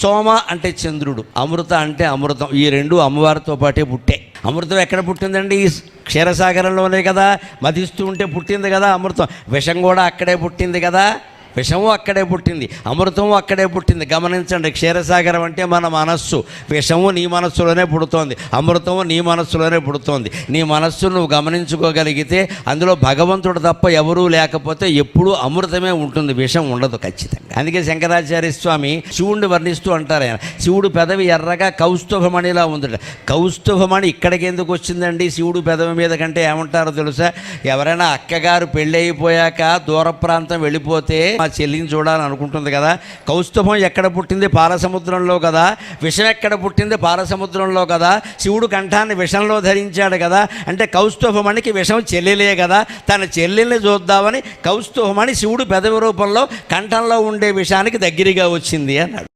సోమ అంటే చంద్రుడు, అమృత అంటే అమృతం. ఈ రెండు అమ్మవారితో పాటే పుట్టే. అమృతం ఎక్కడ పుట్టిందండి? ఈ క్షీరసాగరంలోనే కదా, మధిస్తూ ఉంటే పుట్టింది కదా అమృతం. విషం కూడా అక్కడే పుట్టింది కదా, విషము అక్కడే పుట్టింది, అమృతము అక్కడే పుట్టింది. గమనించండి, క్షీరసాగరం అంటే మన మనస్సు. విషము నీ మనస్సులోనే పుడుతోంది, అమృతము నీ మనస్సులోనే పుడుతోంది. నీ మనస్సును నువ్వు గమనించుకోగలిగితే అందులో భగవంతుడు తప్ప ఎవరూ లేకపోతే ఎప్పుడూ అమృతమే ఉంటుంది, విషం ఉండదు ఖచ్చితంగా. అందుకే శంకరాచార్య స్వామి శివుడిని వర్ణిస్తూ అంటారు ఆయన, శివుడు పెదవి ఎర్రగా కౌస్తుభమణిలా ఉందట. కౌస్తుభమణి ఇక్కడికి ఎందుకు వచ్చిందండి శివుడు పెదవి మీద కంటే? ఏమంటారో తెలుసా? ఎవరైనా అక్కగారు పెళ్ళి అయిపోయాక దూర ప్రాంతం వెళ్ళిపోతే చెల్లిని చూడాలని అనుకుంటుంది కదా. కౌస్తుభం ఎక్కడ పుట్టింది? పాలసముద్రంలో కదా. విషం ఎక్కడ పుట్టింది? పాలసముద్రంలో కదా. శివుడు కంఠాన్ని విషంలో ధరించాడు కదా. అంటే కౌస్తుభమణికి విషం చెల్లెలే కదా. తన చెల్లెల్ని చూద్దామని కౌస్తుభమణి శివుడు పెదవి రూపంలో కంఠంలో ఉండే విషానికి దగ్గరగా వచ్చింది అన్నాడు.